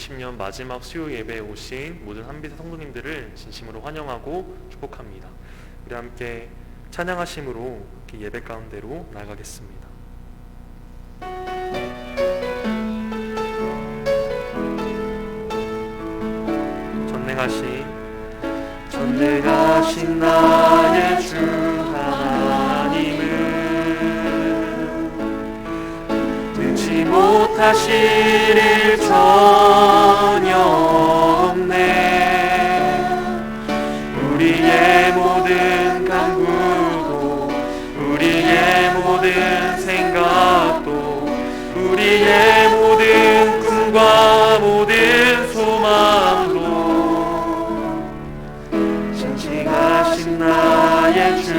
2020년 마지막 수요 예배에 오신 모든 한빛의 성도님들을 진심으로 환영하고 축복합니다. 우리 함께 찬양하심으로 예배 가운데로 나아가겠습니다. 전능하신 나의 주 하나님은 능치 못하실 일 전혀 없네. 우리의 모든 간구도 우리의 모든 생각도 우리의 모든 꿈과 모든 소망도 하신 나의 주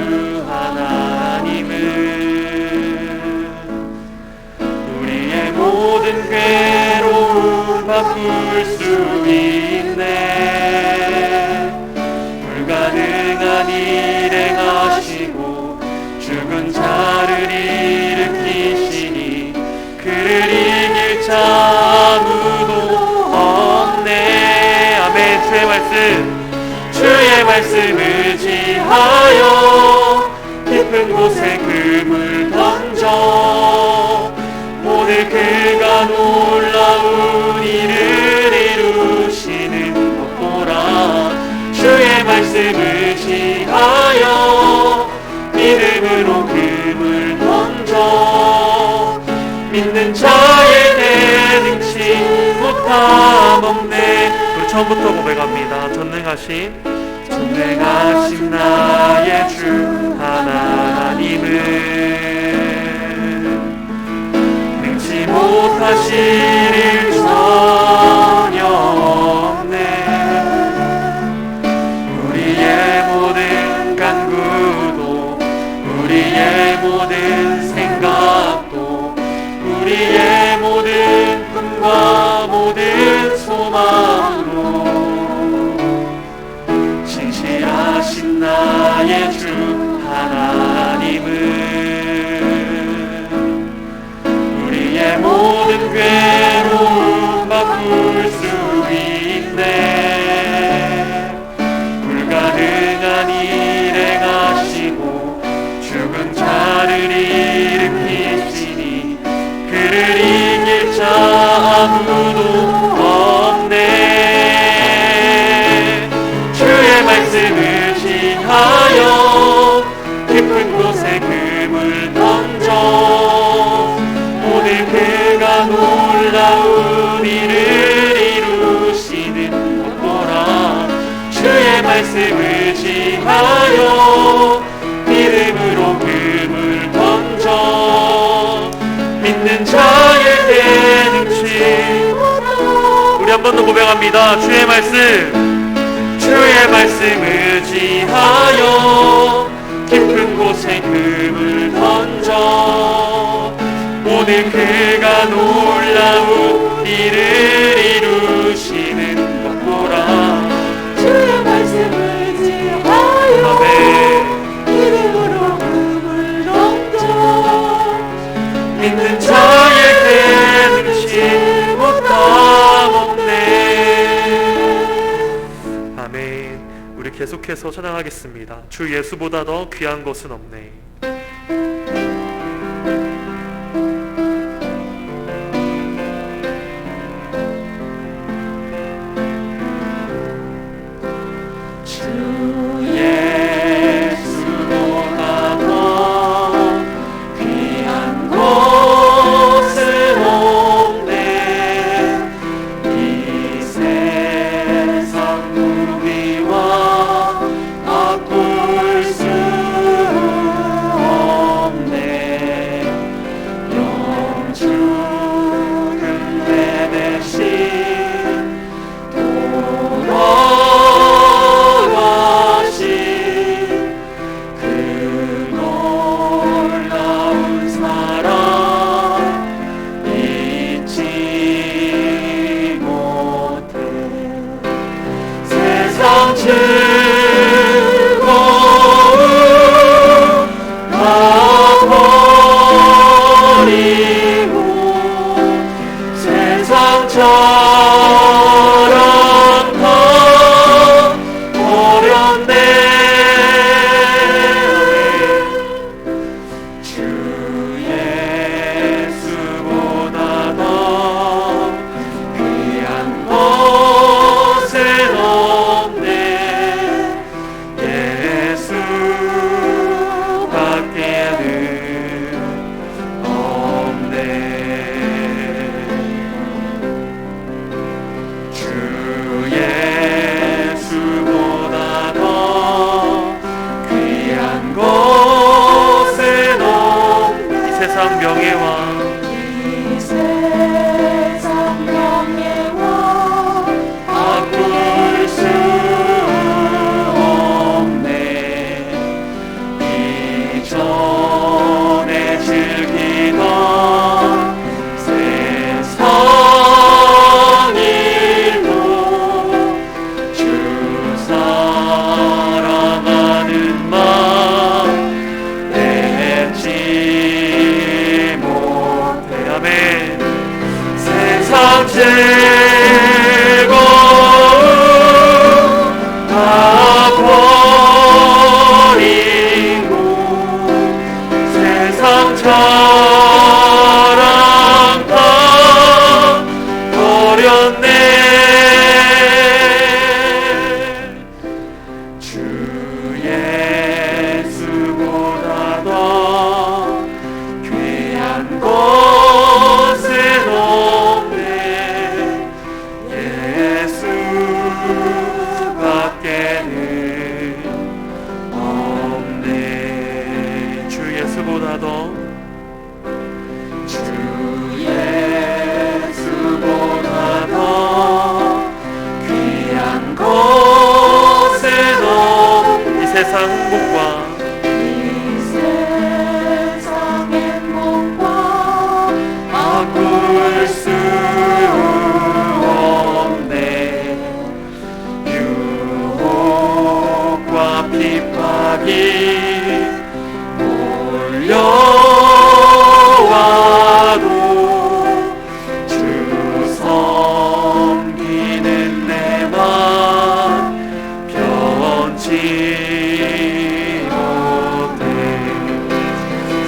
하나님은 우리의 모든 괴로움 바꿀 수 있네. 불가능한 일 행하시고 죽은 자를 일으키시니 그를 이길 자 아무도 없네. 아멘. 주의 말씀 의지하여 깊은 곳에 금을 던져 오늘 그가 놀라운 일을 이루시는 것 보라. 주의 말씀 의지하여 믿음으로 금을 던져 믿는 자에게 능치 못함 없네. 우리 처음부터 고백합니다. 전능하신 나의 주 하나님은 능치 못하실 일 전혀 없네. 우리의 모든 간구도 우리의 모든 생각도 우리의 모든 꿈과 모든 소망으로 신실하신 나의 주 하나님은 우리의 모든 괴로움 바꿀 수 있네. 불가능한 일 행하시고 죽은 자를 일으키시니 그를 이길 자 아무도 없네. 주의 말씀 의지하여 깊은 곳에 금을 던져 오늘 그가 놀라운 일을 이루시는 것 보라. 주의 말씀 의지하여 믿음으로 금을 던져 믿는 자에게 능치. 우리 한 번 더 고백합니다. 주의 말씀 의지하여 깊은 곳에 금을 던져 오늘 그가 놀라운 일을 이루시는 것 보라. 주의 말씀 의지하여 믿음으로 금을 던져 믿는 자에게 능치 못함 없네. 아멘. 우리 계속해서 찬양하겠습니다. 주 예수보다 더 귀한 것은 없네. 바꿀 수 세상 행복과 이 세상 행복과 바꿀 수 없네. 유혹과 핍박이 몰려와도 주 섬기는 내 맘 변치 못해.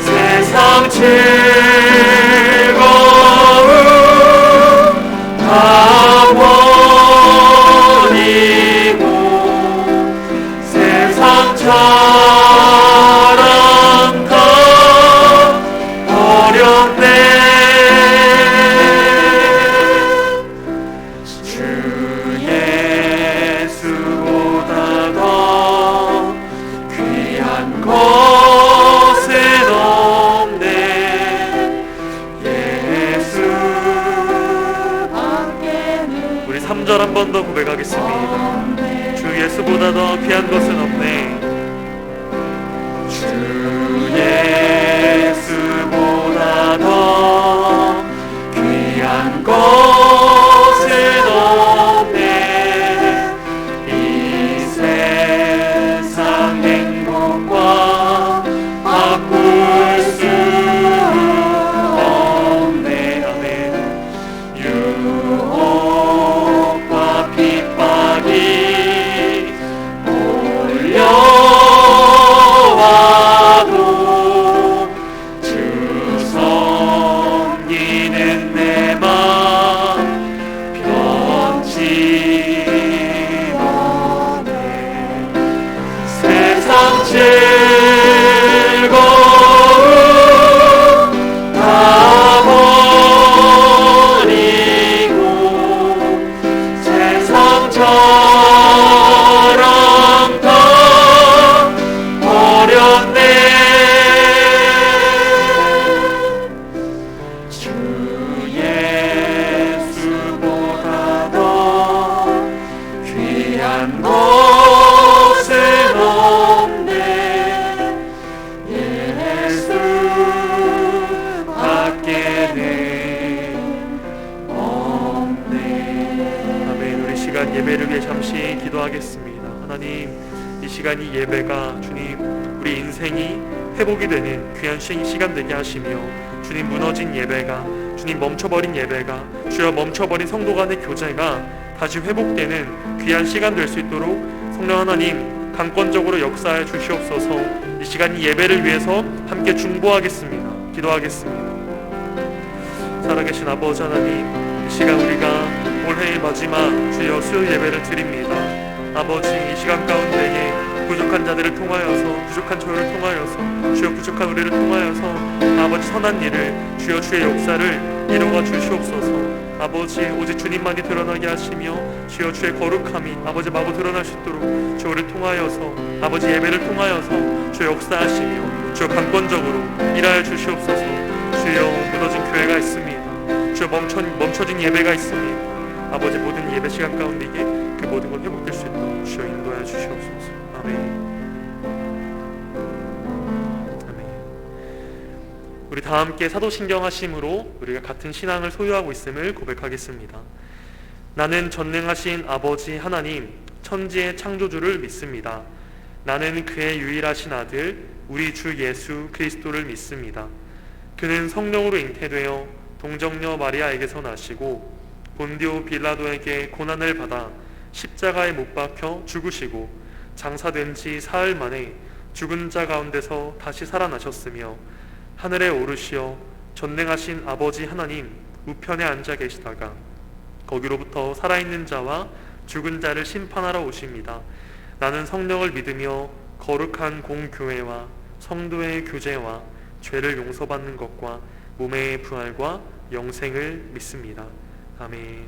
세상 즐거움 다 버리고 세상 자랑 다 버렸네. 주 예수보다 더 귀한 것은 없네. 예수. 밖에는 우리 3절 한 번 더 고백하겠습니다. 주 예수보다 더 귀한 것은 없네. 주 예수보다 더 귀한 것은 없네. 이 세상 행복과 바꿀 수 없네. 아멘. 유혹과 핍박이 몰려와도 주 섬기는 내 맘 변치 못해. 세상 즐거움 다 버리고 세상 자랑 다 버렸네. 주 예수보다 더 귀한 것은 없네. 예수 밖에는 없네. 아멘. 우리 시간 예배를 위해 잠시 기도하겠습니다. 하나님, 이 시간 이 예배가 주님 우리 인생이 회복이 되는 귀한 시간 되게 하시며 주님 무너진 예배가 주님 멈춰버린 예배가 주여 멈춰버린 성도 간의 교제가 다시 회복되는 귀한 시간 될 수 있도록 성령 하나님 강권적으로 역사해 주시옵소서. 이 시간 이 예배를 위해서 함께 중보하겠습니다. 기도하겠습니다. 살아계신 아버지 하나님, 이 시간 우리가 올해의 마지막 주여 수요 예배를 드립니다. 아버지, 이 시간 가운데에 부족한 자들을 통하여서 부족한 저를 통하여서 주여 부족한 우리를 통하여서 아버지 선한 일을 주여 주의 역사를 이루어 주시옵소서. 아버지, 오직 주님만이 드러나게 하시며 주여 주의 거룩함이 아버지 마구 드러날 수 있도록 주를 통하여서 아버지 예배를 통하여서 주 역사하시며 주여 강권적으로 일하여 주시옵소서. 주여 무너진 교회가 있습니다. 주여 멈춰진 예배가 있습니다. 아버지 모든 예배 시간 가운데 이게 그 모든 걸 회복될 수 있도록 주여 인도하여 주시옵소서. 아멘. 아멘. 우리 다 함께 사도신경 하심으로 우리가 같은 신앙을 소유하고 있음을 고백하겠습니다. 나는 전능하신 아버지 하나님 천지의 창조주를 믿습니다. 나는 그의 유일하신 아들 우리 주 예수 그리스도를 믿습니다. 그는 성령으로 잉태되어 동정녀 마리아에게서 나시고 본디오 빌라도에게 고난을 받아 십자가에 못 박혀 죽으시고 장사된 지 사흘 만에 죽은 자 가운데서 다시 살아나셨으며 하늘에 오르시어 전능하신 아버지 하나님 우편에 앉아 계시다가 거기로부터 살아있는 자와 죽은 자를 심판하러 오십니다. 나는 성령을 믿으며 거룩한 공교회와 성도의 교제와 죄를 용서받는 것과 몸의 부활과 영생을 믿습니다. 아멘.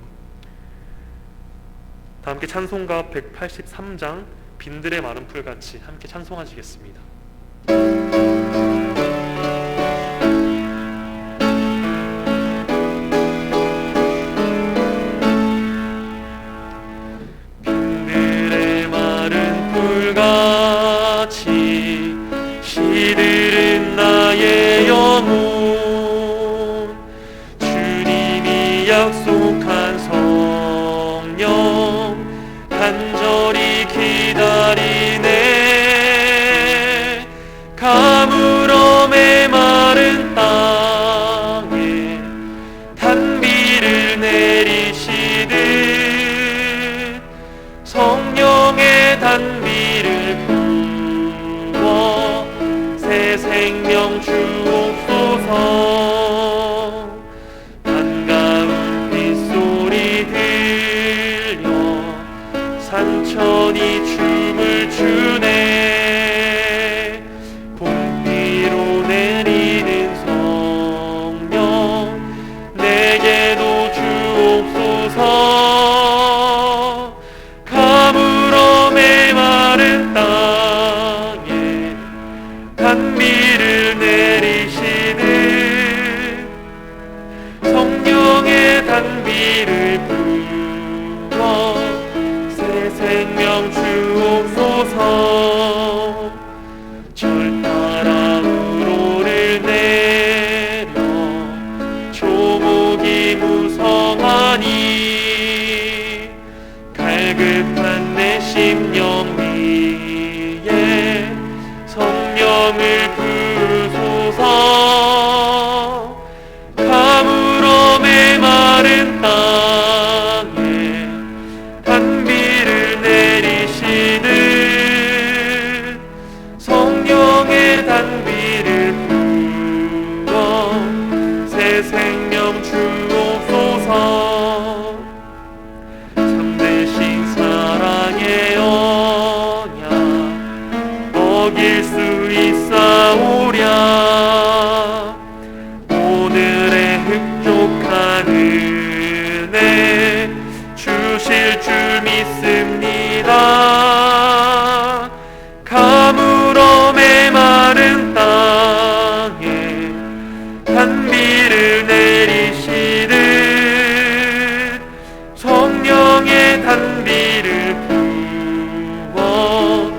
다 함께 찬송가 183장 빈들의 마른 풀같이 함께 찬송하시겠습니다. 빈들의 마른 풀같이 새 생명 주옵소서. 반가운 빗소리 들려 산천이 춤을 추네. 봄비로 내리는 성령 내게도 주옵소서. 가물어 메마른 땅에 단비를 내리시는 성령의 단비를 부어 새 생명 주옵소서. 절 따라 우로를 내려 조목이 무성하니 갈급한 내 심령 위에 성령을 부으소서. 가물어 메마른 땅에 단비를 내리시는 성령의 단비를 부어 새 생명 주옵소서. 참되신 사랑의 언약 어길 수 있사오랴. 오늘의 흡족한 은혜 주실 줄 믿습니다. 가물어 메마른 땅에 단비를 내리시는 성령의 단비를 부어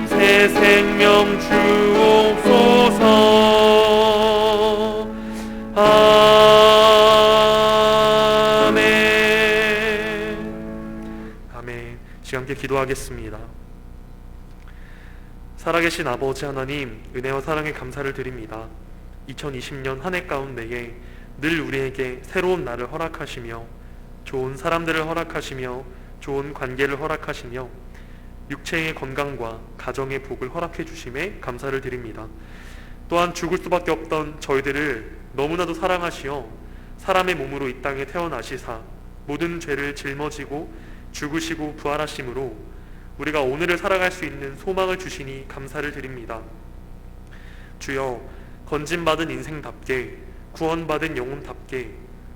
새 생명 주옵소서. 아멘. 아멘. 시간 함께 기도하겠습니다. 살아계신 아버지 하나님, 은혜와 사랑에 감사를 드립니다. 2020년 한 해 가운데에 늘 우리에게 새로운 날을 허락하시며 좋은 사람들을 허락하시며 좋은 관계를 허락하시며 육체의 건강과 가정의 복을 허락해 주심에 감사를 드립니다. 또한 죽을 수밖에 없던 저희들을 너무나도 사랑하시어 사람의 몸으로 이 땅에 태어나시사 모든 죄를 짊어지고 죽으시고 부활하심으로 우리가 오늘을 살아갈 수 있는 소망을 주시니 감사를 드립니다. 주여, 건진받은 인생답게 구원받은 영혼답게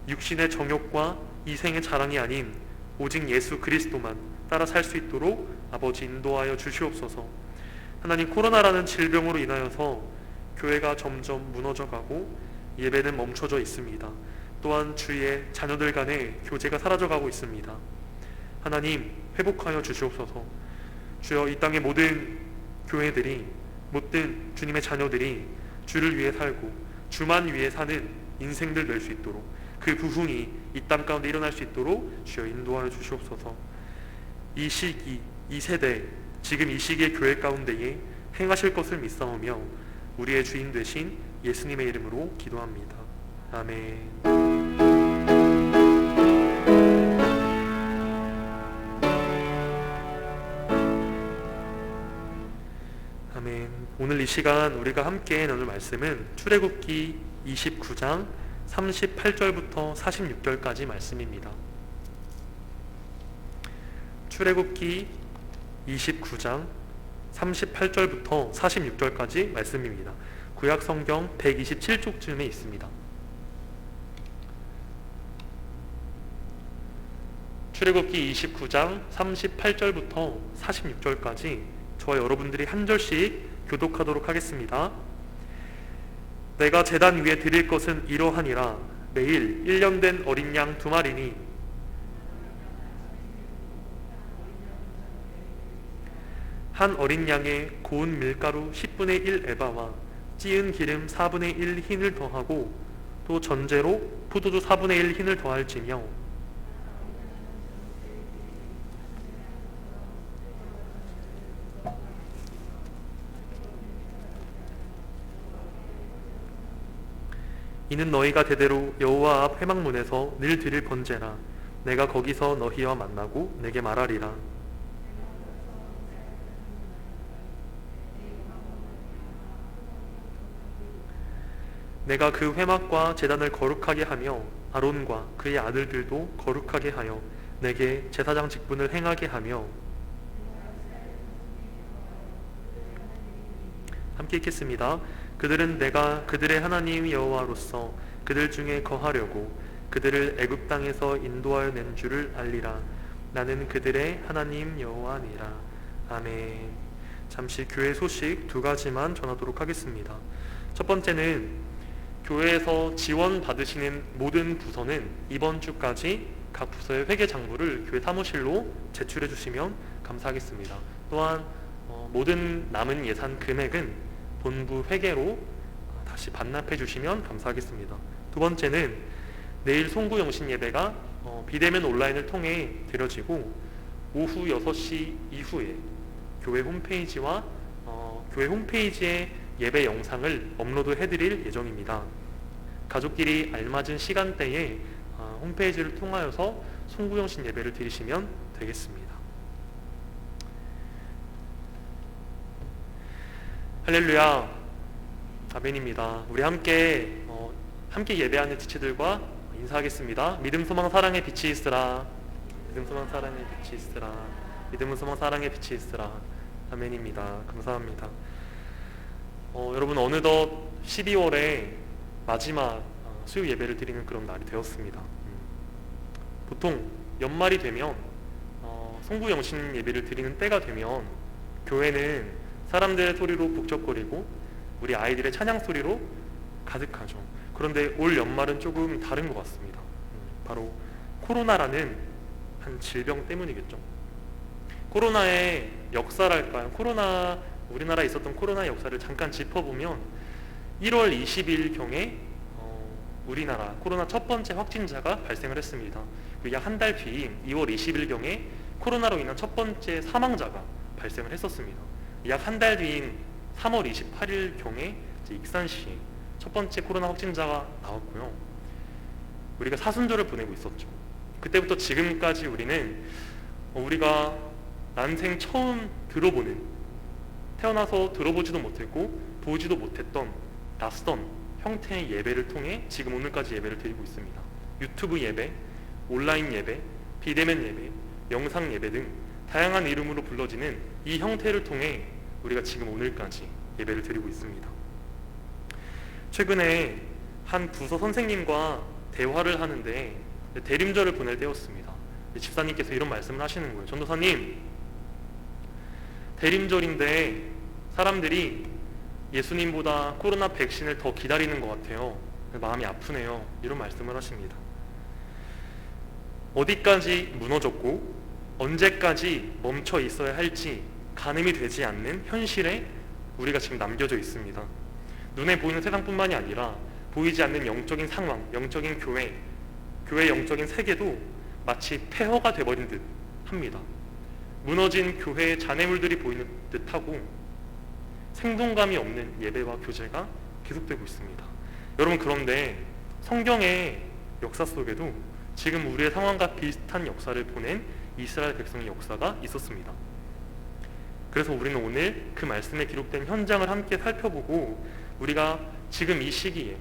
육신의 정욕과 이생의 자랑이 아닌 오직 예수 그리스도만 따라 살 수 있도록 아버지 인도하여 주시옵소서. 하나님, 코로나라는 질병으로 인하여서 교회가 점점 무너져가고 예배는 멈춰져 있습니다. 또한 주위의 자녀들 간의 교제가 사라져가고 있습니다. 하나님, 회복하여 주시옵소서. 주여, 이 땅의 모든 교회들이, 모든 주님의 자녀들이 주를 위해 살고 주만 위해 사는 인생들 될 수 있도록, 그 부흥이 이 땅 가운데 일어날 수 있도록 주여 인도하여 주시옵소서. 이 시기, 이 세대, 지금 이 시기의 교회 가운데에 행하실 것을 믿사오며 우리의 주인 되신 예수님의 이름으로 기도합니다. 아멘. 아멘. 오늘 이 시간 우리가 함께 나눌 말씀은 출애굽기 29장 38절부터 46절까지 말씀입니다. 출애굽기 29장 38절부터 46절까지 말씀입니다. 구약 성경 127쪽쯤에 있습니다. 출애굽기 29장 38절부터 46절까지 저와 여러분들이 한 절씩 교독하도록 하겠습니다. 내가 제단 위에 드릴 것은 이러하니라. 매일 1년 된 어린 양 2마리니 한 어린 양에 고운 밀가루 10분의 1 에바와 찌은 기름 4분의 1 흰을 더하고 또 전제로 포도주 4분의 1 흰을 더할지며 이는 너희가 대대로 여호와 앞 회막문에서 늘 드릴 번제라. 내가 거기서 너희와 만나고 내게 말하리라. 내가 그 회막과 제단을 거룩하게 하며 아론과 그의 아들들도 거룩하게 하여 내게 제사장 직분을 행하게 하며. 함께 읽겠습니다. 그들은 내가 그들의 하나님 여호와로서 그들 중에 거하려고 그들을 애굽 땅에서 인도하여 낸 줄을 알리라. 나는 그들의 하나님 여호와니라. 아멘. 잠시 교회 소식 두 가지만 전하도록 하겠습니다. 첫 번째는 교회에서 지원 받으시는 모든 부서는 이번 주까지 각 부서의 회계 장부를 교회 사무실로 제출해 주시면 감사하겠습니다. 또한 모든 남은 예산 금액은 본부 회계로 다시 반납해 주시면 감사하겠습니다. 두 번째는 내일 송구 영신 예배가 비대면 온라인을 통해 드려지고 오후 6시 이후에 교회 홈페이지와 교회 홈페이지에 예배 영상을 업로드 해드릴 예정입니다. 가족끼리 알맞은 시간대에 홈페이지를 통하여서 송구영신 예배를 드리시면 되겠습니다. 할렐루야, 아멘입니다. 우리 함께 예배하는 지체들과 인사하겠습니다. 믿음, 소망, 사랑의 빛이 있으라. 믿음, 소망, 사랑의 빛이 있으라. 믿음, 소망, 사랑의 빛이 있으라. 아멘입니다. 감사합니다. 여러분, 어느덧 12월에 마지막 수요 예배를 드리는 그런 날이 되었습니다. 보통 연말이 되면 송구 영신 예배를 드리는 때가 되면 교회는 사람들의 소리로 북적거리고 우리 아이들의 찬양 소리로 가득하죠. 그런데 올 연말은 조금 다른 것 같습니다. 바로 코로나라는 한 질병 때문이겠죠. 코로나의 역사랄까요? 우리나라에 있었던 코로나의 역사를 잠깐 짚어보면 1월 20일경에 우리나라 코로나 첫 번째 확진자가 발생을 했습니다. 약 한 달 뒤인 2월 20일경에 코로나로 인한 첫 번째 사망자가 발생을 했었습니다. 약 한 달 뒤인 3월 28일경에 익산시에 첫 번째 코로나 확진자가 나왔고요. 우리가 사순절을 보내고 있었죠. 그때부터 지금까지 우리가 난생 처음 태어나서 들어보지도 못했고 보지도 못했던 낯선 형태의 예배를 통해 지금 오늘까지 예배를 드리고 있습니다. 유튜브 예배, 온라인 예배, 비대면 예배, 영상 예배 등 다양한 이름으로 불러지는 이 형태를 통해 우리가 지금 오늘까지 예배를 드리고 있습니다. 최근에 한 부서 선생님과 대화를 하는데 대림절을 보낼 때였습니다. 집사님께서 이런 말씀을 하시는 거예요. 전도사님, 대림절인데 사람들이 예수님보다 코로나 백신을 더 기다리는 것 같아요. 마음이 아프네요. 이런 말씀을 하십니다. 어디까지 무너졌고 언제까지 멈춰 있어야 할지 가늠이 되지 않는 현실에 우리가 지금 남겨져 있습니다. 눈에 보이는 세상뿐만이 아니라 보이지 않는 영적인 상황, 영적인 교회의 영적인 세계도 마치 폐허가 돼버린 듯 합니다. 무너진 교회의 잔해물들이 보이는 듯하고 생동감이 없는 예배와 교제가 계속되고 있습니다. 여러분, 그런데 성경의 역사 속에도 지금 우리의 상황과 비슷한 역사를 보낸 이스라엘 백성의 역사가 있었습니다. 그래서 우리는 오늘 그 말씀에 기록된 현장을 함께 살펴보고 우리가 지금 이 시기에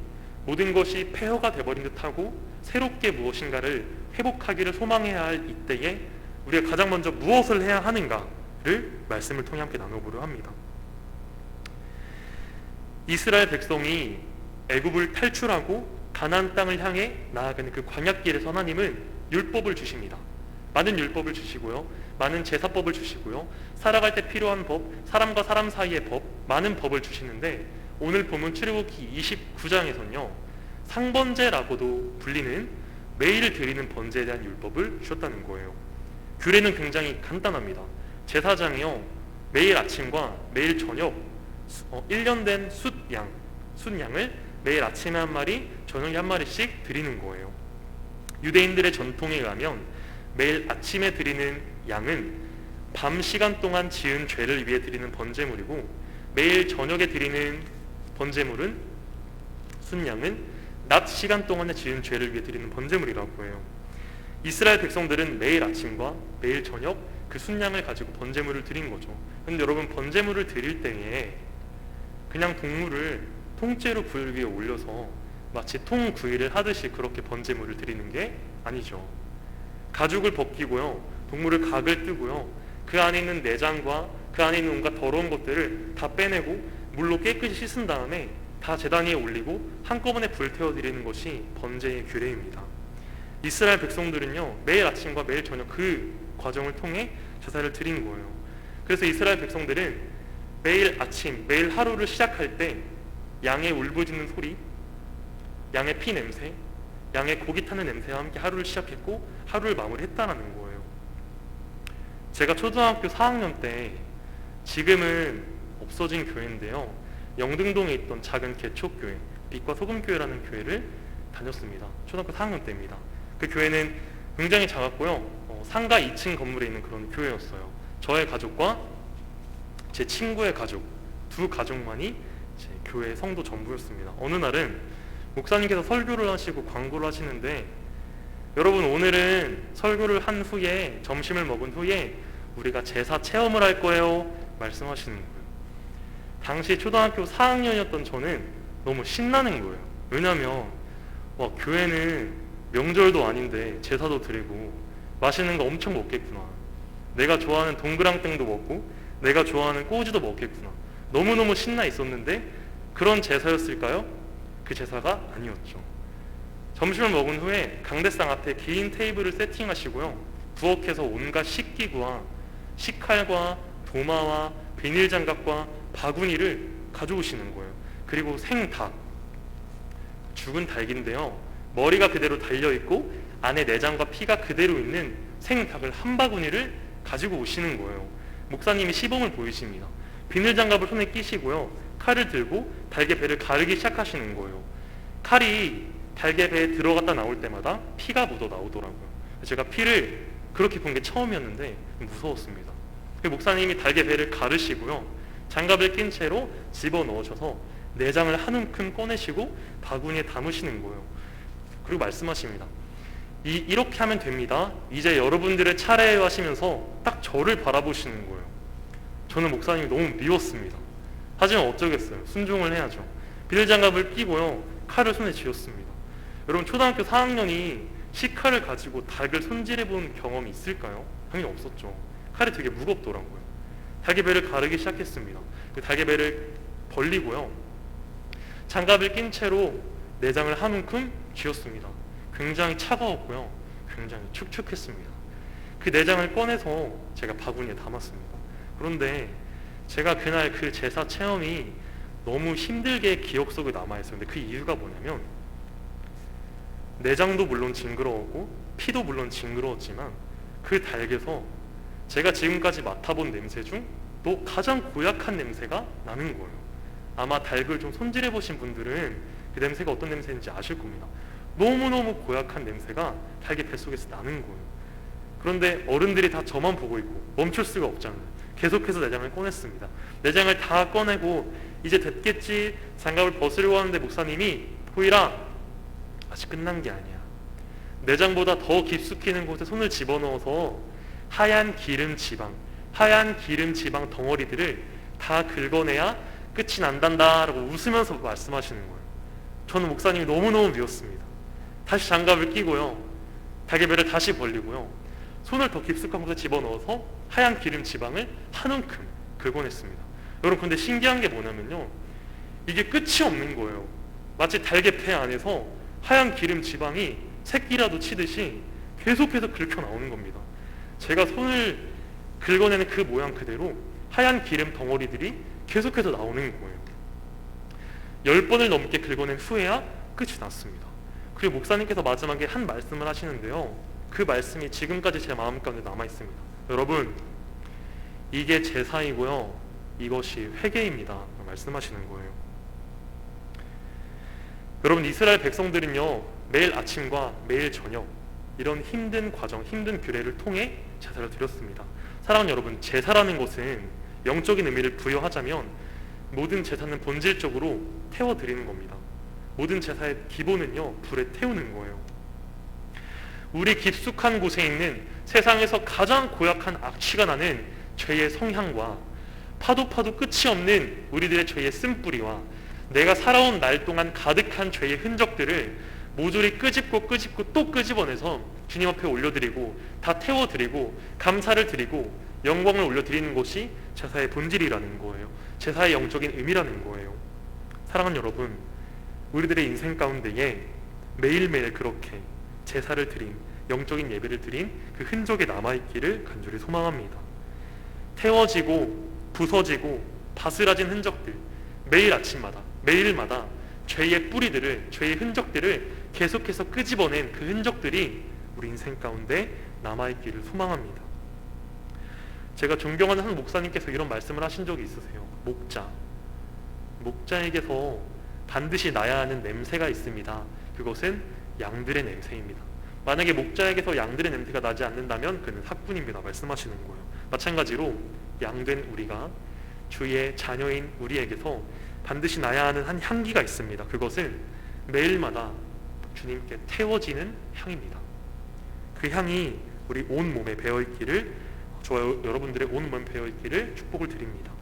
모든 것이 폐허가 돼버린 듯하고 새롭게 무엇인가를 회복하기를 소망해야 할 이때에 우리가 가장 먼저 무엇을 해야 하는가를 말씀을 통해 함께 나눠보려 합니다. 이스라엘 백성이 애굽을 탈출하고 가나안 땅을 향해 나아가는 그 광야길에서 하나님은 율법을 주십니다. 많은 율법을 주시고요, 많은 제사법을 주시고요, 살아갈 때 필요한 법, 사람과 사람 사이의 법, 많은 법을 주시는데 오늘 본문 출애굽기 29장에서는요 상번제라고도 불리는 매일 드리는 번제에 대한 율법을 주셨다는 거예요. 규례는 굉장히 간단합니다. 제사장이요 매일 아침과 매일 저녁 1년 된 숫양을 매일 아침에 한 마리, 저녁에 한 마리씩 드리는 거예요. 유대인들의 전통에 의하면 매일 아침에 드리는 양은 밤 시간 동안 지은 죄를 위해 드리는 번제물이고 매일 저녁에 드리는 번제물은 순양은 낮 시간 동안에 지은 죄를 위해 드리는 번제물이라고 해요. 이스라엘 백성들은 매일 아침과 매일 저녁 그 순양을 가지고 번제물을 드린 거죠. 그런데 여러분, 번제물을 드릴 때에 그냥 동물을 통째로 불 위에 올려서 마치 통구이를 하듯이 그렇게 번제물을 드리는 게 아니죠. 가죽을 벗기고요, 동물을 각을 뜨고요, 그 안에 있는 내장과 그 안에 있는 온갖 더러운 것들을 다 빼내고 물로 깨끗이 씻은 다음에 다 제단 위에 올리고 한꺼번에 불태워 드리는 것이 번제의 규례입니다. 이스라엘 백성들은요, 매일 아침과 매일 저녁 그 과정을 통해 제사를 드린 거예요. 그래서 이스라엘 백성들은 매일 아침, 매일 하루를 시작할 때 양의 울부짖는 소리, 양의 피 냄새, 양의 고기 타는 냄새와 함께 하루를 시작했고 하루를 마무리했다라는 거예요. 제가 초등학교 4학년 때, 지금은 없어진 교회인데요, 영등동에 있던 작은 개척교회, 빛과 소금교회라는 교회를 다녔습니다. 초등학교 4학년 때입니다. 그 교회는 굉장히 작았고요, 상가 2층 건물에 있는 그런 교회였어요. 저의 가족과 제 친구의 가족, 두 가족만이 제 교회 성도 전부였습니다. 어느 날은 목사님께서 설교를 하시고 광고를 하시는데, 여러분 오늘은 설교를 한 후에, 점심을 먹은 후에 우리가 제사 체험을 할 거예요 말씀하시는 거예요. 당시 초등학교 4학년이었던 저는 너무 신나는 거예요. 왜냐면 교회는 명절도 아닌데 제사도 드리고 맛있는 거 엄청 먹겠구나, 내가 좋아하는 동그랑땡도 먹고 내가 좋아하는 꼬지도 먹겠구나, 너무너무 신나 있었는데 그런 제사였을까요? 그 제사가 아니었죠. 점심을 먹은 후에 강대상 앞에 긴 테이블을 세팅하시고요, 부엌에서 온갖 식기구와 식칼과 도마와 비닐장갑과 바구니를 가져오시는 거예요. 그리고 생닭, 죽은 닭인데요, 머리가 그대로 달려있고 안에 내장과 피가 그대로 있는 생닭을 한 바구니를 가지고 오시는 거예요. 목사님이 시범을 보이십니다. 비닐장갑을 손에 끼시고요, 칼을 들고 닭의 배를 가르기 시작하시는 거예요. 칼이 닭의 배에 들어갔다 나올 때마다 피가 묻어 나오더라고요. 제가 피를 그렇게 본 게 처음이었는데 무서웠습니다. 목사님이 닭의 배를 가르시고요, 장갑을 낀 채로 집어넣으셔서 내장을 한 움큼 꺼내시고 바구니에 담으시는 거예요. 그리고 말씀하십니다. 이렇게 하면 됩니다. 이제 여러분들의 차례예요 하시면서 딱 저를 바라보시는 거예요. 저는 목사님이 너무 미웠습니다. 하지만 어쩌겠어요. 순종을 해야죠. 비닐장갑을 끼고요, 칼을 손에 쥐었습니다. 여러분 초등학교 4학년이 식칼을 가지고 닭을 손질해 본 경험이 있을까요? 당연히 없었죠. 칼이 되게 무겁더라고요. 닭의 배를 가르기 시작했습니다. 닭의 배를 벌리고요, 장갑을 낀 채로 내장을 한 움큼 쥐었습니다. 굉장히 차가웠고요, 굉장히 축축했습니다. 그 내장을 꺼내서 제가 바구니에 담았습니다. 그런데 제가 그날 그 제사 체험이 너무 힘들게 기억 속에 남아있어요. 근데 그 이유가 뭐냐면, 내장도 물론 징그러웠고 피도 물론 징그러웠지만 그 닭에서 제가 지금까지 맡아본 냄새 중 또 가장 고약한 냄새가 나는 거예요. 아마 닭을 좀 손질해 보신 분들은 그 냄새가 어떤 냄새인지 아실 겁니다. 너무너무 고약한 냄새가 닭의 뱃속에서 나는 거예요. 그런데 어른들이 다 저만 보고 있고 멈출 수가 없잖아요. 계속해서 내장을 꺼냈습니다. 내장을 다 꺼내고 이제 됐겠지 장갑을 벗으려고 하는데 목사님이, 호일아, 아직 끝난 게 아니야. 내장보다 더 깊숙이 있는 곳에 손을 집어넣어서 하얀 기름 지방 덩어리들을 다 긁어내야 끝이 난단다 라고 웃으면서 말씀하시는 거예요. 저는 목사님이 너무너무 미웠습니다. 다시 장갑을 끼고요, 닭의 배를 다시 벌리고요, 손을 더 깊숙한 곳에 집어넣어서 하얀 기름 지방을 한 움큼 긁어냈습니다. 여러분 근데 신기한 게 뭐냐면요, 이게 끝이 없는 거예요. 마치 닭의 배 안에서 하얀 기름 지방이 새끼라도 치듯이 계속해서 긁혀 나오는 겁니다. 제가 손을 긁어내는 그 모양 그대로 하얀 기름 덩어리들이 계속해서 나오는 거예요. 10번을 넘게 긁어낸 후에야 끝이 났습니다. 그리고 목사님께서 마지막에 한 말씀을 하시는데요, 그 말씀이 지금까지 제 마음 가운데 남아있습니다. 여러분, 이게 제사이고요, 이것이 회개입니다 말씀하시는 거예요. 여러분 이스라엘 백성들은요, 매일 아침과 매일 저녁 이런 힘든 과정, 힘든 규례를 통해 제사를 드렸습니다. 사랑하는 여러분, 제사라는 것은 영적인 의미를 부여하자면 모든 제사는 본질적으로 태워드리는 겁니다. 모든 제사의 기본은요, 불에 태우는 거예요. 우리 깊숙한 곳에 있는 세상에서 가장 고약한 악취가 나는 죄의 성향과 파도 끝이 없는 우리들의 죄의 쓴뿌리와 내가 살아온 날 동안 가득한 죄의 흔적들을 모조리 끄집고 또 끄집어내서 주님 앞에 올려드리고 다 태워드리고 감사를 드리고 영광을 올려드리는 것이 제사의 본질이라는 거예요. 제사의 영적인 의미라는 거예요. 사랑하는 여러분, 우리들의 인생 가운데에 매일매일 그렇게 제사를 드린, 영적인 예배를 드린 그 흔적이 남아있기를 간절히 소망합니다. 태워지고 부서지고 바스라진 흔적들, 매일 아침마다 매일마다 죄의 뿌리들을, 죄의 흔적들을 계속해서 끄집어낸 그 흔적들이 우리 인생 가운데 남아있기를 소망합니다. 제가 존경하는 한 목사님께서 이런 말씀을 하신 적이 있으세요. 목자에게서 반드시 나야 하는 냄새가 있습니다. 그것은 양들의 냄새입니다. 만약에 목자에게서 양들의 냄새가 나지 않는다면 그는 사꾼입니다. 말씀하시는 거예요. 마찬가지로 양된 우리가, 주의 자녀인 우리에게서 반드시 나야 하는 한 향기가 있습니다. 그것은 매일마다 주님께 태워지는 향입니다. 그 향이 우리 온 몸에 배어있기를, 저와 여러분들의 온 몸에 배어있기를 축복을 드립니다.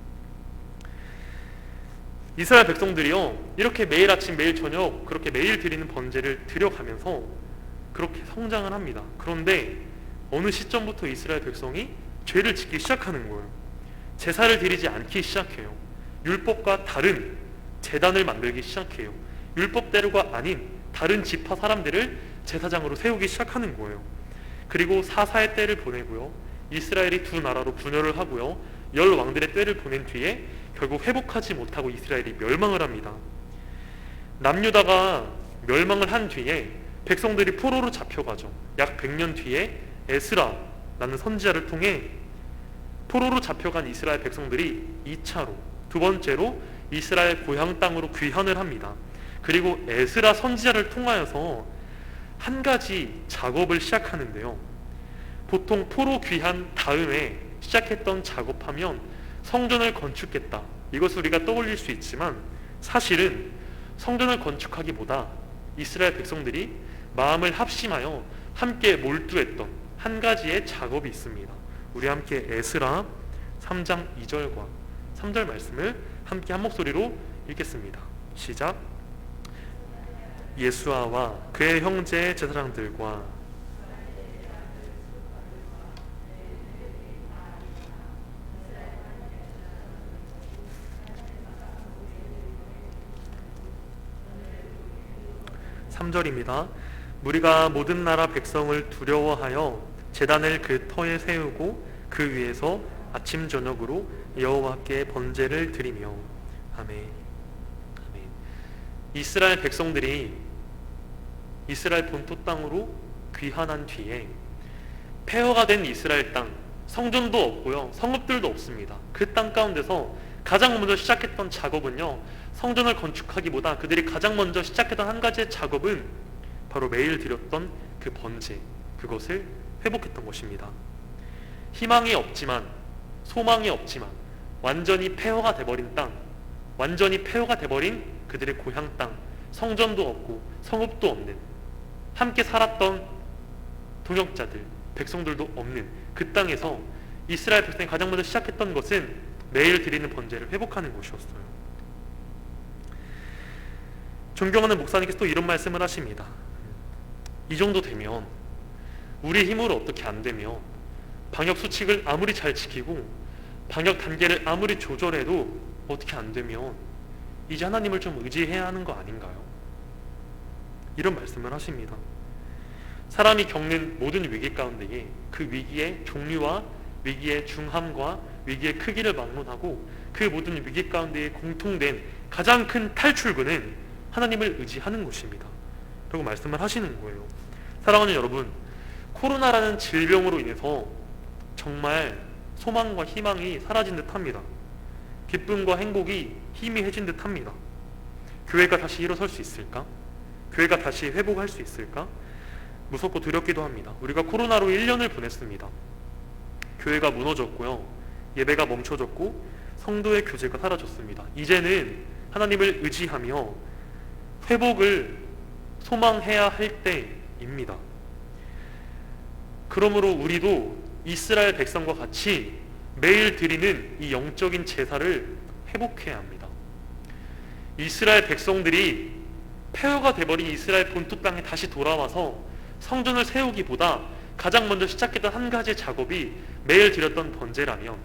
이스라엘 백성들이요, 이렇게 매일 아침 매일 저녁 그렇게 매일 드리는 번제를 드려가면서 그렇게 성장을 합니다. 그런데 어느 시점부터 이스라엘 백성이 죄를 짓기 시작하는 거예요. 제사를 드리지 않기 시작해요. 율법과 다른 제단을 만들기 시작해요. 율법대로가 아닌 다른 지파 사람들을 제사장으로 세우기 시작하는 거예요. 그리고 사사의 때를 보내고요, 이스라엘이 두 나라로 분열을 하고요, 10왕들의 때를 보낸 뒤에 결국 회복하지 못하고 이스라엘이 멸망을 합니다. 남유다가 멸망을 한 뒤에 백성들이 포로로 잡혀가죠. 약 100년 뒤에 에스라라는 선지자를 통해 포로로 잡혀간 이스라엘 백성들이 2차로, 두 번째로 이스라엘 고향 땅으로 귀환을 합니다. 그리고 에스라 선지자를 통하여서 한 가지 작업을 시작하는데요. 보통 포로 귀환 다음에 시작했던 작업하면 성전을 건축했다, 이것을 우리가 떠올릴 수 있지만 사실은 성전을 건축하기보다 이스라엘 백성들이 마음을 합심하여 함께 몰두했던 한 가지의 작업이 있습니다. 우리 함께 에스라 3장 2절과 3절 말씀을 함께 한 목소리로 읽겠습니다. 시작. 예수아와 그의 형제 제사장들과 3절입니다. 무리가 모든 나라 백성을 두려워하여 제단을 그 터에 세우고 그 위에서 아침 저녁으로 여호와께 번제를 드리며. 아멘. 아멘. 이스라엘 백성들이 이스라엘 본토 땅으로 귀환한 뒤에 폐허가 된 이스라엘 땅, 성전도 없고요, 성읍들도 없습니다. 그 땅 가운데서 가장 먼저 시작했던 작업은요, 성전을 건축하기보다 그들이 가장 먼저 시작했던 한 가지의 작업은 바로 매일 드렸던 그 번제, 그것을 회복했던 것입니다. 희망이 없지만, 소망이 없지만, 완전히 폐허가 돼버린 땅, 완전히 폐허가 돼버린 그들의 고향 땅, 성전도 없고 성읍도 없는, 함께 살았던 동역자들, 백성들도 없는 그 땅에서 이스라엘 백성이 가장 먼저 시작했던 것은 매일 드리는 번제를 회복하는 것이었어요. 존경하는 목사님께서 또 이런 말씀을 하십니다. 이 정도 되면, 우리 힘으로 어떻게 안 되면, 방역 수칙을 아무리 잘 지키고 방역 단계를 아무리 조절해도 어떻게 안 되면 이제 하나님을 좀 의지해야 하는 거 아닌가요? 이런 말씀을 하십니다. 사람이 겪는 모든 위기 가운데에 그 위기의 종류와 위기의 중함과 위기의 크기를 막론하고 그 모든 위기 가운데에 공통된 가장 큰 탈출구는 하나님을 의지하는 것입니다. 라고 말씀을 하시는 거예요. 사랑하는 여러분, 코로나라는 질병으로 인해서 정말 소망과 희망이 사라진 듯합니다. 기쁨과 행복이 희미해진 듯합니다. 교회가 다시 일어설 수 있을까? 교회가 다시 회복할 수 있을까? 무섭고 두렵기도 합니다. 우리가 코로나로 1년을 보냈습니다. 교회가 무너졌고요, 예배가 멈춰졌고 성도의 교제가 사라졌습니다. 이제는 하나님을 의지하며 회복을 소망해야 할 때입니다. 그러므로 우리도 이스라엘 백성과 같이 매일 드리는 이 영적인 제사를 회복해야 합니다. 이스라엘 백성들이 폐허가 돼버린 이스라엘 본토 땅에 다시 돌아와서 성전을 세우기보다 가장 먼저 시작했던 한 가지의 작업이 매일 드렸던 번제라면,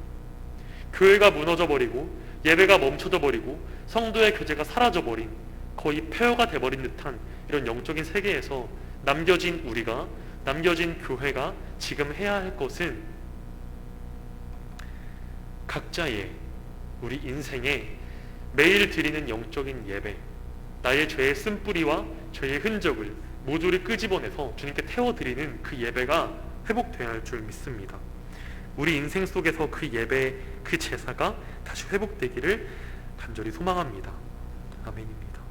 교회가 무너져 버리고 예배가 멈춰져 버리고 성도의 교제가 사라져 버린, 거의 폐허가 돼버린 듯한 이런 영적인 세계에서 남겨진 우리가, 남겨진 교회가 지금 해야 할 것은 각자의 우리 인생에 매일 드리는 영적인 예배, 나의 죄의 쓴뿌리와 죄의 흔적을 모조리 끄집어내서 주님께 태워드리는 그 예배가 회복되어야 할 줄 믿습니다. 우리 인생 속에서 그 예배, 그 제사가 다시 회복되기를 간절히 소망합니다. 아멘입니다.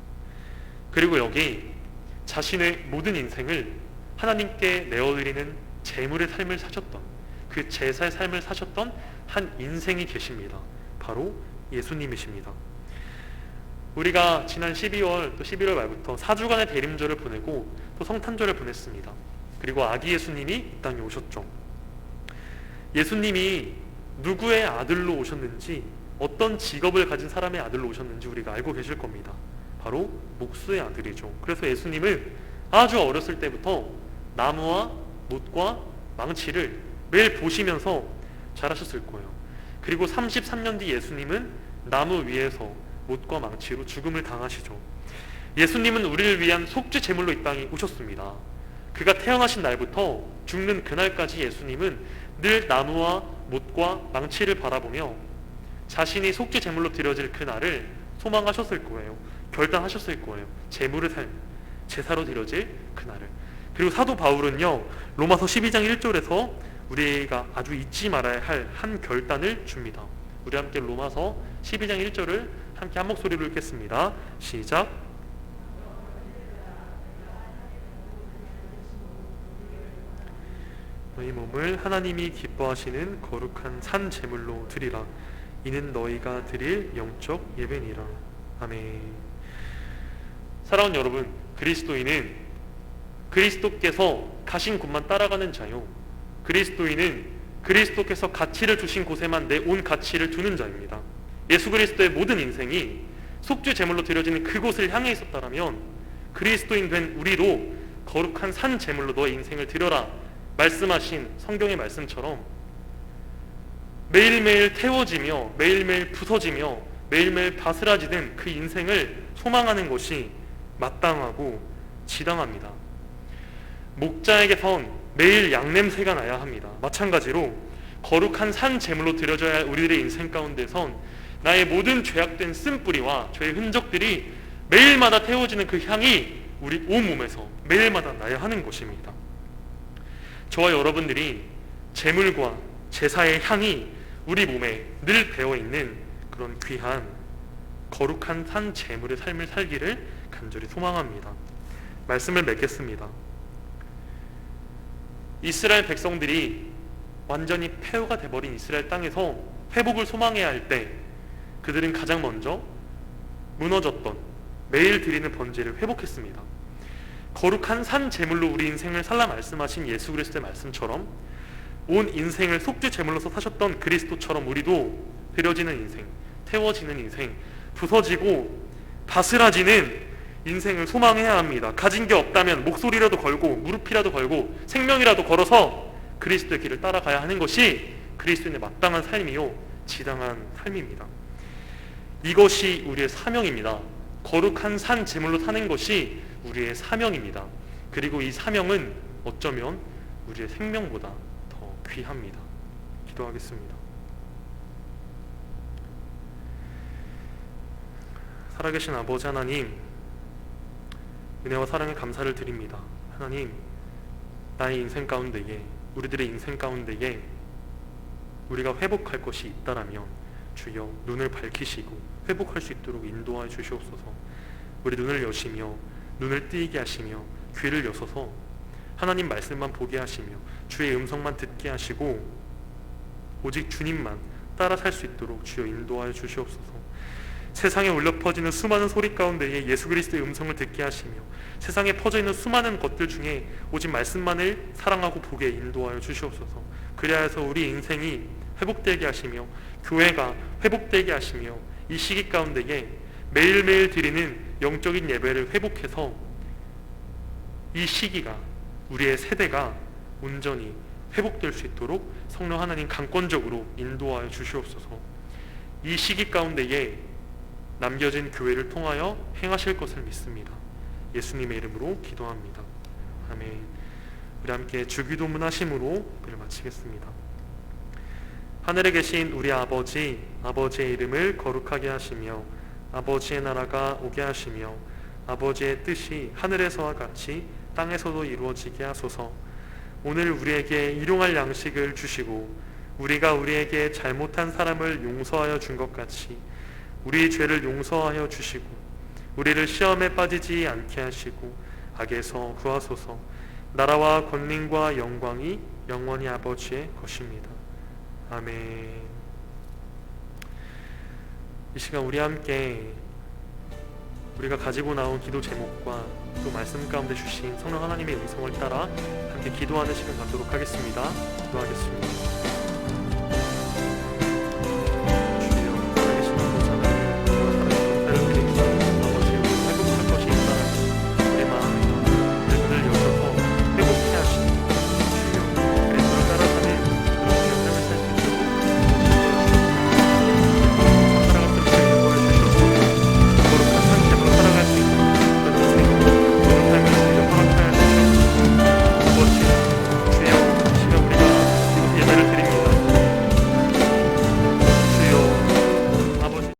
그리고 여기 자신의 모든 인생을 하나님께 내어드리는 제물의 삶을 사셨던, 그 제사의 삶을 사셨던 한 인생이 계십니다. 바로 예수님이십니다. 우리가 지난 12월 또 11월 말부터 4주간의 대림절을 보내고 또 성탄절을 보냈습니다. 그리고 아기 예수님이 이 땅에 오셨죠. 예수님이 누구의 아들로 오셨는지, 어떤 직업을 가진 사람의 아들로 오셨는지 우리가 알고 계실 겁니다. 바로 목수의 아들이죠. 그래서 예수님은 아주 어렸을 때부터 나무와 못과 망치를 매일 보시면서 자라셨을 거예요. 그리고 33년 뒤 예수님은 나무 위에서 못과 망치로 죽음을 당하시죠. 예수님은 우리를 위한 속죄 제물로 이 땅에 오셨습니다. 그가 태어나신 날부터 죽는 그날까지 예수님은 늘 나무와 못과 망치를 바라보며 자신이 속죄 제물로 드려질 그날을 소망하셨을 거예요. 결단하셨을 거예요. 제물의 삶, 제사로 드려질 그날을. 그리고 사도 바울은요, 로마서 12장 1절에서 우리가 아주 잊지 말아야 할 한 결단을 줍니다. 우리 함께 로마서 12장 1절을 함께 한 목소리로 읽겠습니다. 시작. 너희 몸을 하나님이 기뻐하시는 거룩한 산 제물로 드리라. 이는 너희가 드릴 영적 예배니라. 아멘. 사랑하는 여러분, 그리스도인은 그리스도께서 가신 곳만 따라가는 자요, 그리스도인은 그리스도께서 가치를 주신 곳에만 내 온 가치를 두는 자입니다. 예수 그리스도의 모든 인생이 속죄 제물로 드려지는 그곳을 향해 있었다면 그리스도인 된 우리도 거룩한 산 제물로 너의 인생을 드려라 말씀하신 성경의 말씀처럼 매일매일 태워지며 매일매일 부서지며 매일매일 바스라지는 그 인생을 소망하는 것이 마땅하고 지당합니다. 목자에게선 매일 양냄새가 나야 합니다. 마찬가지로 거룩한 산 제물로 드려져야 할 우리들의 인생 가운데선 나의 모든 죄악된 쓴뿌리와 죄의 흔적들이 매일마다 태워지는 그 향이 우리 온몸에서 매일마다 나야 하는 것입니다. 저와 여러분들이 제물과 제사의 향이 우리 몸에 늘 배어있는 그런 귀한 거룩한 산 제물의 삶을 살기를 간절히 소망합니다. 말씀을 맺겠습니다. 이스라엘 백성들이 완전히 폐허가 돼버린 이스라엘 땅에서 회복을 소망해야 할 때 그들은 가장 먼저 무너졌던 매일 드리는 번제를 회복했습니다. 거룩한 산 제물로 우리 인생을 살라 말씀하신 예수 그리스도의 말씀처럼 온 인생을 속죄 제물로서 사셨던 그리스도처럼 우리도 드려지는 인생, 태워지는 인생, 부서지고 바스라지는 인생을 소망해야 합니다. 가진 게 없다면 목소리라도 걸고 무릎이라도 걸고 생명이라도 걸어서 그리스도의 길을 따라가야 하는 것이 그리스도인의 마땅한 삶이요 지당한 삶입니다. 이것이 우리의 사명입니다. 거룩한 산 제물로 사는 것이 우리의 사명입니다. 그리고 이 사명은 어쩌면 우리의 생명보다 더 귀합니다. 기도하겠습니다. 살아계신 아버지 하나님, 은혜와 사랑에 감사를 드립니다. 하나님, 나의 인생 가운데에, 우리들의 인생 가운데에 우리가 회복할 것이 있다라면 주여 눈을 밝히시고 회복할 수 있도록 인도하여 주시옵소서. 우리 눈을 여시며 눈을 뜨이게 하시며 귀를 여셔서 하나님 말씀만 보게 하시며 주의 음성만 듣게 하시고 오직 주님만 따라 살 수 있도록 주여 인도하여 주시옵소서. 세상에 울려 퍼지는 수많은 소리 가운데에 예수 그리스도의 음성을 듣게 하시며 세상에 퍼져 있는 수많은 것들 중에 오직 말씀만을 사랑하고 보게 인도하여 주시옵소서. 그래야 해서 우리 인생이 회복되게 하시며 교회가 회복되게 하시며 이 시기 가운데에 매일매일 드리는 영적인 예배를 회복해서 이 시기가, 우리의 세대가 온전히 회복될 수 있도록 성령 하나님 강권적으로 인도하여 주시옵소서. 이 시기 가운데에 남겨진 교회를 통하여 행하실 것을 믿습니다. 예수님의 이름으로 기도합니다. 아멘. 우리 함께 주기도문 하심으로 예배를 마치겠습니다. 하늘에 계신 우리 아버지, 아버지의 이름을 거룩하게 하시며 아버지의 나라가 오게 하시며 아버지의 뜻이 하늘에서와 같이 땅에서도 이루어지게 하소서. 오늘 우리에게 일용할 양식을 주시고 우리가 우리에게 잘못한 사람을 용서하여 준 것 같이 우리 죄를 용서하여 주시고 우리를 시험에 빠지지 않게 하시고 악에서 구하소서. 나라와 권능과 영광이 영원히 아버지의 것입니다. 아멘. 이 시간 우리 함께 우리가 가지고 나온 기도 제목과 또 말씀 가운데 주신 성령 하나님의 음성을 따라 함께 기도하는 시간 갖도록 하겠습니다. 기도하겠습니다.